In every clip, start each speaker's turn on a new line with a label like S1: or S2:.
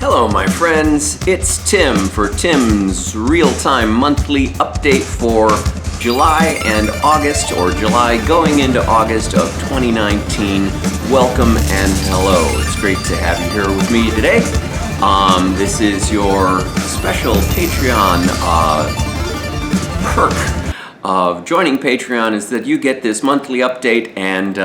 S1: Hello, my friends. It's Tim for Tim's real-time monthly update for July and August, or July going into August of 2019. Welcome and hello. It's great to have you here with me today. This is your special Patreon perk of joining Patreon is that you get this monthly update, and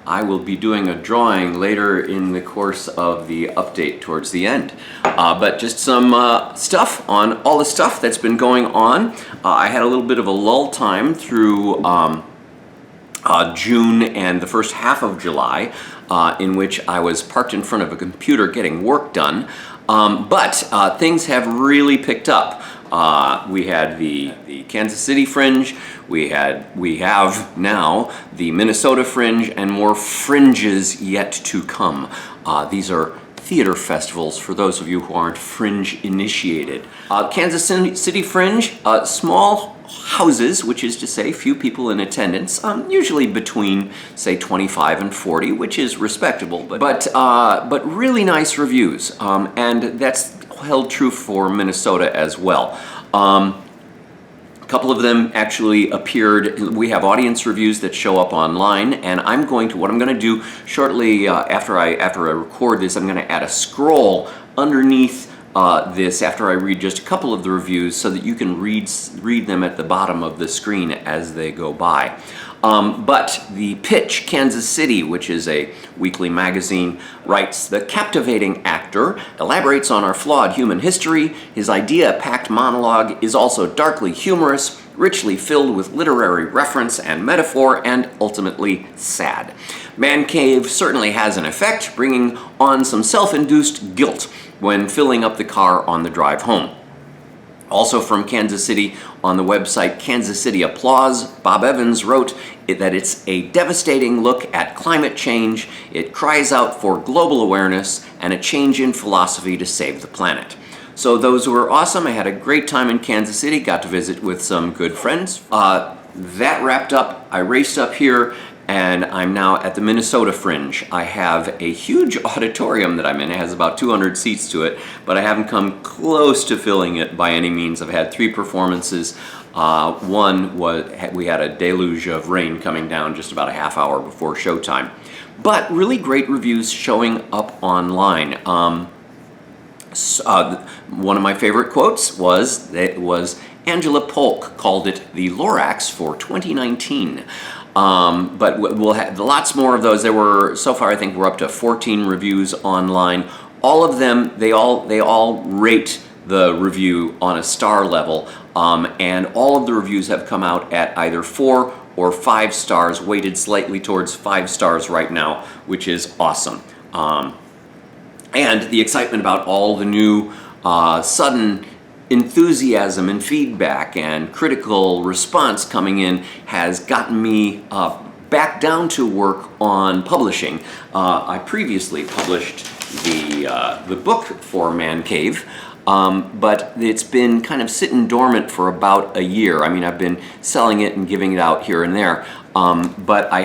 S1: I will be doing a drawing later in the course of the update towards the end. But just some stuff on all the stuff that's been going on. I had a little bit of a lull time through June and the first half of July, in which I was parked in front of a computer getting work done. But things have really picked up. We had the Kansas City Fringe, we have now the Minnesota Fringe, and more fringes yet to come. These are theater festivals for those of you who aren't Fringe initiated. Kansas City Fringe, small houses, which is to say few people in attendance, usually between say 25 and 40, which is respectable, but really nice reviews, and that's held true for Minnesota as well. A couple of them actually appeared. We have audience reviews that show up online, and what I'm going to do shortly after I record this, I'm going to add a scroll underneath this after I read just a couple of the reviews so that you can read them at the bottom of the screen as they go by. But the Pitch Kansas City, which is a weekly magazine, writes, "The captivating actor elaborates on our flawed human history. His idea-packed monologue is also darkly humorous, richly filled with literary reference and metaphor, and ultimately sad. Mancave certainly has an effect, bringing on some self-induced guilt when filling up the car on the drive home." Also from Kansas City, on the website Kansas City Applause, Bob Evans wrote that it's a devastating look at climate change. It cries out for global awareness and a change in philosophy to save the planet. So those were awesome. I had a great time in Kansas City, got to visit with some good friends. That wrapped up. I raced up here, and I'm now at the Minnesota Fringe. I have a huge auditorium that I'm in. It has about 200 seats to it, but I haven't come close to filling it by any means. I've had 3 performances. One was, we had a deluge of rain coming down just about a half hour before showtime. But really great reviews showing up online. One of my favorite quotes was Angela Polk called it the Lorax for 2019. But we'll have lots more of those. There were, so far I think we're up to 14 reviews online. All of them, they all rate the review on a star level, and all of the reviews have come out at either 4 or 5 stars, weighted slightly towards 5 stars right now, which is awesome. And the excitement about all the new sudden enthusiasm and feedback and critical response coming in has gotten me back down to work on publishing. I previously published the book for Mancave, but it's been kind of sitting dormant for about a year. I mean, I've been selling it and giving it out here and there, but I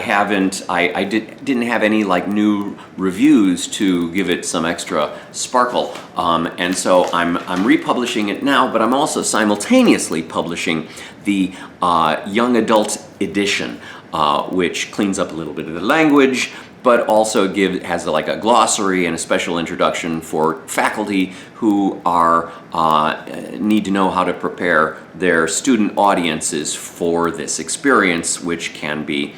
S1: didn't have any like new reviews to give it some extra sparkle, and so I'm republishing it now, but I'm also simultaneously publishing the young adult edition, which cleans up a little bit of the language, but also has like a glossary and a special introduction for faculty who need to know how to prepare their student audiences for this experience, which can be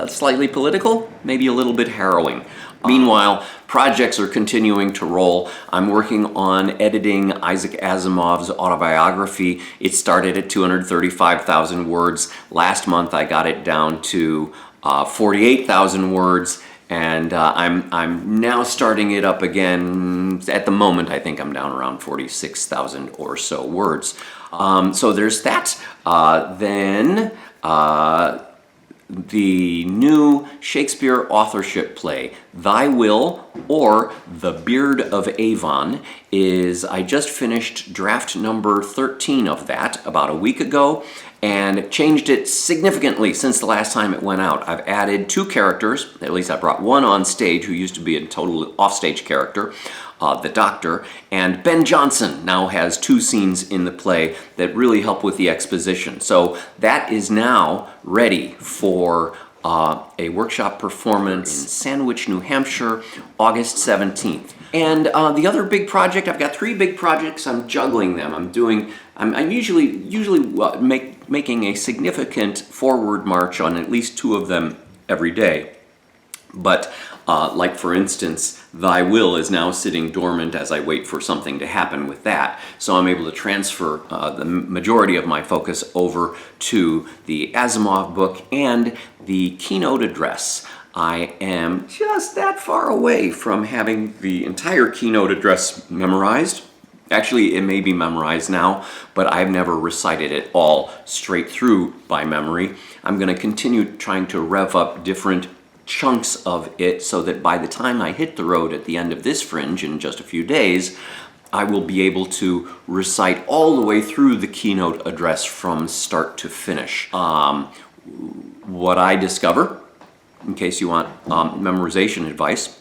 S1: slightly political, maybe a little bit harrowing. Meanwhile, projects are continuing to roll. I'm working on editing Isaac Asimov's autobiography. It started at 235,000 words. Last month I got it down to 48,000 words, and I'm now starting it up again. At the moment, I think I'm down around 46,000 or so words. So there's that. Then the new Shakespeare authorship play, Thy Will, or The Beard of Avon, I just finished draft number 13 of that about a week ago, and changed it significantly since the last time it went out. I've added 2 characters, at least I brought one on stage who used to be a total offstage character, the Doctor, and Ben Jonson now has 2 scenes in the play that really help with the exposition. So that is now ready for a workshop performance in Sandwich, New Hampshire, August 17th. And the other big project, I've got 3 big projects. I'm juggling them. I'm usually making a significant forward march on at least 2 of them every day. But like for instance, Thy Will is now sitting dormant as I wait for something to happen with that. So I'm able to transfer the majority of my focus over to the Asimov book and the Keynote address. I am just that far away from having the entire Keynote address memorized. Actually, it may be memorized now, but I've never recited it all straight through by memory. I'm going to continue trying to rev up different chunks of it so that by the time I hit the road at the end of this Fringe in just a few days, I will be able to recite all the way through the Keynote address from start to finish. What I discover, in case you want memorization advice,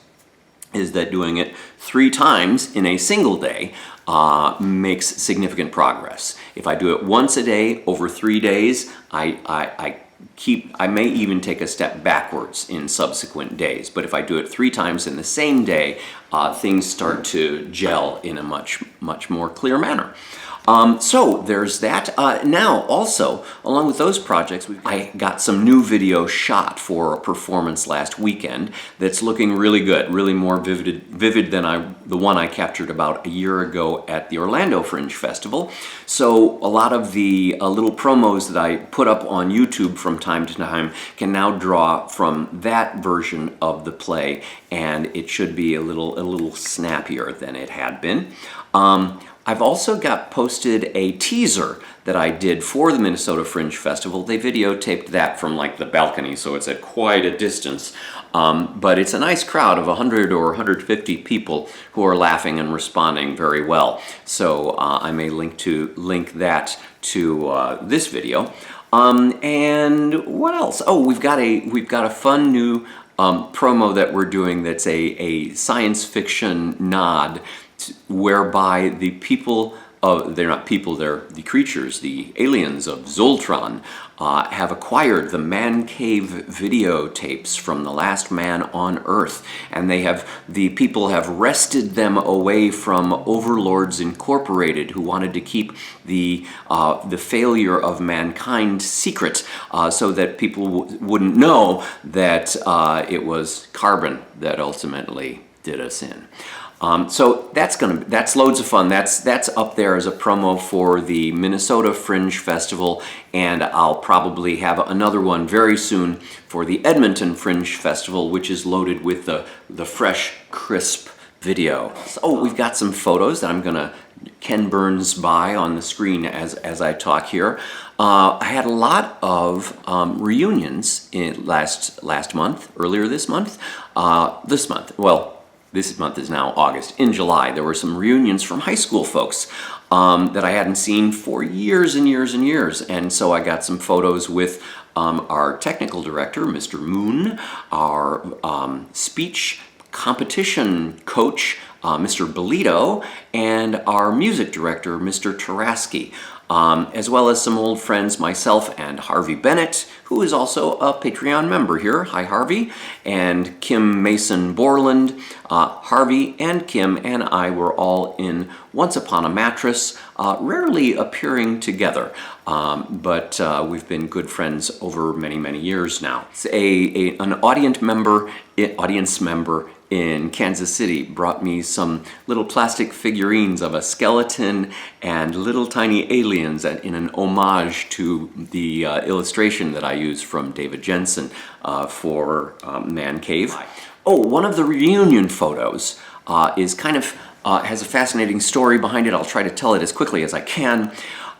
S1: is that doing it 3 times in a single day makes significant progress. If I do it once a day over 3 days, I may even take a step backwards in subsequent days. But if I do it 3 times in the same day, things start to gel in a much more clear manner. So there's that. Now also, along with those projects, I got some new video shot for a performance last weekend that's looking really good, really more vivid than the one I captured about a year ago at the Orlando Fringe Festival. So a lot of the little promos that I put up on YouTube from time to time can now draw from that version of the play, and it should be a little snappier than it had been. I've also got posted a teaser that I did for the Minnesota Fringe Festival. They videotaped that from like the balcony, so it's at quite a distance. But it's a nice crowd of 100 or 150 people who are laughing and responding very well. So I may link that to this video. And what else? Oh, we've got a fun new promo that we're doing that's a science fiction nod, whereby the people they're not people, they're the creatures, the aliens of Zoltron, have acquired the Mancave videotapes from the last man on Earth, and the people have wrested them away from Overlords Incorporated, who wanted to keep the failure of mankind secret, so that people wouldn't know that it was carbon that ultimately did us in. So that's loads of fun. That's up there as a promo for the Minnesota Fringe Festival, and I'll probably have another one very soon for the Edmonton Fringe Festival, which is loaded with the fresh, crisp video. So we've got some photos that I'm gonna Ken Burns by on the screen as I talk here. I had a lot of reunions earlier this month. This month is now August. In July, there were some reunions from high school folks that I hadn't seen for years and years and years. And so I got some photos with our technical director, Mr. Moon, our speech competition coach, Mr. Belito, and our music director, Mr. Taraski. As well as some old friends, myself and Harvey Bennett, who is also a Patreon member here. Hi, Harvey. And Kim Mason Borland. Harvey and Kim and I were all in Once Upon a Mattress, rarely appearing together, but we've been good friends over many, many years now. An audience member in Kansas City brought me some little plastic figurines of a skeleton and little tiny aliens in an homage to the illustration that I used from David Jensen for Mancave. Oh, one of the reunion photos is has a fascinating story behind it. I'll try to tell it as quickly as I can.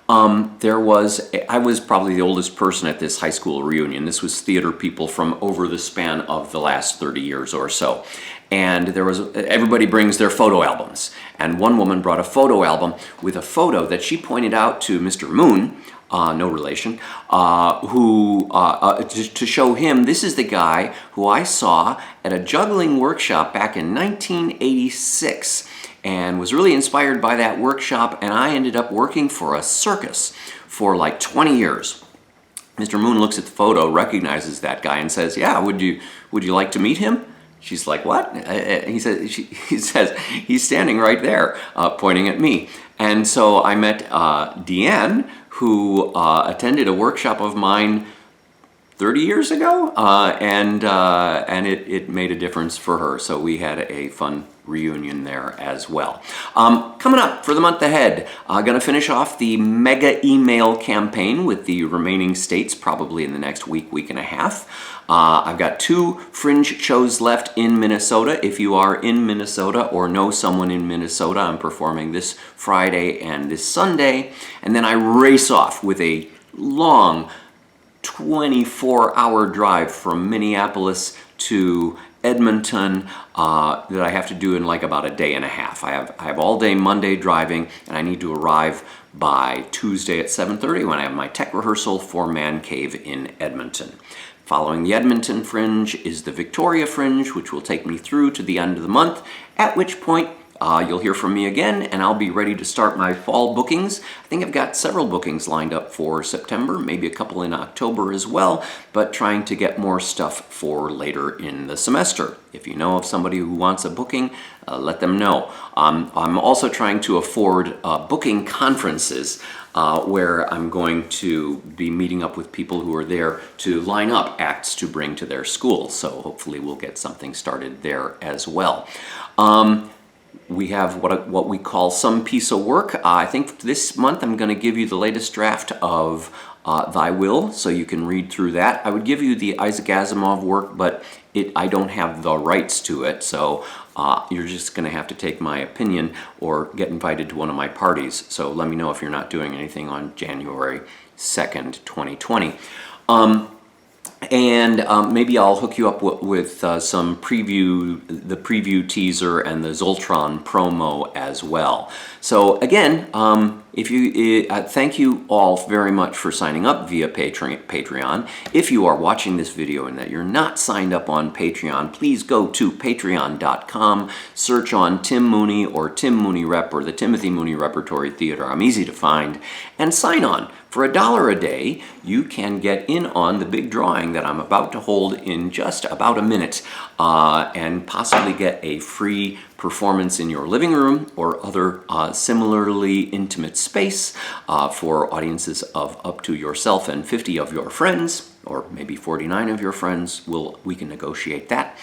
S1: I was probably the oldest person at this high school reunion. This was theater people from over the span of the last 30 years or so. And everybody brings their photo albums. And one woman brought a photo album with a photo that she pointed out to Mr. Moon, no relation, to show him, this is the guy who I saw at a juggling workshop back in 1986. and was really inspired by that workshop, and I ended up working for a circus for like 20 years. Mr. Moon looks at the photo, recognizes that guy, and says, "Yeah, would you like to meet him?" She's like, "What?" He says, "He's standing right there," pointing at me. And so I met Deanne, who attended a workshop of mine 30 years ago, and it made a difference for her. So we had a fun reunion there as well. Coming up for the month ahead, going to finish off the mega email campaign with the remaining states probably in the next week and a half. I've got 2 Fringe shows left in Minnesota. If you are in Minnesota or know someone in Minnesota, I'm performing this Friday and this Sunday. And then I race off with a long 24-hour drive from Minneapolis to Edmonton that I have to do in like about a day and a half. I have all day Monday driving, and I need to arrive by Tuesday at 7:30 when I have my tech rehearsal for Mancave in Edmonton. Following the Edmonton Fringe is the Victoria Fringe, which will take me through to the end of the month, at which point you'll hear from me again, and I'll be ready to start my fall bookings. I think I've got several bookings lined up for September, maybe a couple in October as well, but trying to get more stuff for later in the semester. If you know of somebody who wants a booking, let them know. I'm also trying to afford booking conferences where I'm going to be meeting up with people who are there to line up acts to bring to their school. So hopefully we'll get something started there as well. We have what we call Some Piece of Work. I think this month I'm going to give you the latest draft of Thy Will, so you can read through that. I would give you the Isaac Asimov work, but I don't have the rights to it, so you're just going to have to take my opinion or get invited to one of my parties. So let me know if you're not doing anything on January 2nd, 2020. And maybe I'll hook you up with some the preview teaser and the Zoltron promo as well. So again, thank you all very much for signing up via Patreon. If you are watching this video and that you're not signed up on Patreon, please go to patreon.com, search on Tim Mooney or Tim Mooney Rep or the Timothy Mooney Repertory Theater. I'm easy to find, and sign on. For $1 a day, you can get in on the big drawing that I'm about to hold in just about a minute, and possibly get a free performance in your living room or other similarly intimate space for audiences of up to yourself and 50 of your friends, or maybe 49 of your friends. We can negotiate that.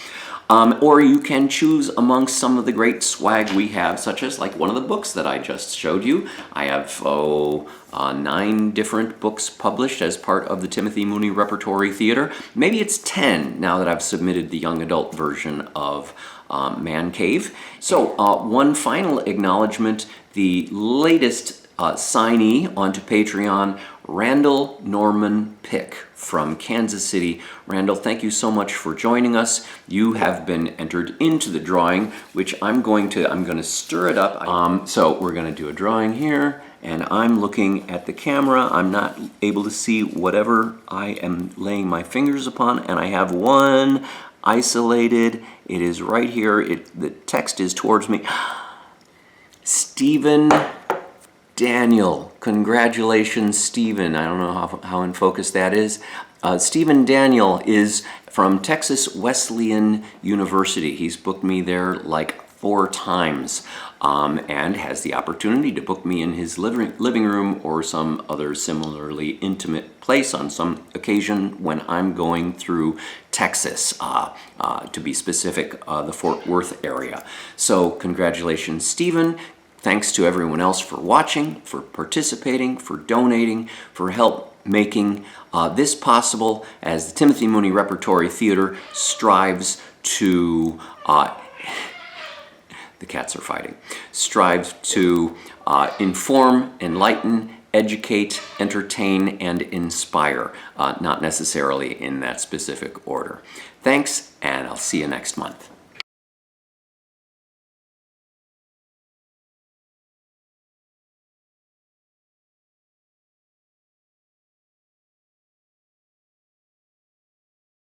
S1: Or you can choose amongst some of the great swag we have, such as like one of the books that I just showed you. I have 9 different books published as part of the Timothy Mooney Repertory Theater. Maybe it's 10 now that I've submitted the young adult version of Mancave. So one final acknowledgement, the latest signee onto Patreon, Randall Norman Pick from Kansas City. Randall, thank you so much for joining us. You have been entered into the drawing, which I'm going to stir it up. So we're going to do a drawing here, and I'm looking at the camera. I'm not able to see whatever I am laying my fingers upon, and I have one isolated. It is right here. The text is towards me. Stephen Daniel. Congratulations, Stephen. I don't know how in focus that is. Stephen Daniel is from Texas Wesleyan University. He's booked me there like 4 times, and has the opportunity to book me in his living room or some other similarly intimate place on some occasion when I'm going through Texas, to be specific, the Fort Worth area. So congratulations, Stephen. Thanks to everyone else for watching, for participating, for donating, for help making this possible as the Timothy Mooney Repertory Theater strives to, the cats are fighting, strives to inform, enlighten, educate, entertain, and inspire, not necessarily in that specific order. Thanks, and I'll see you next month.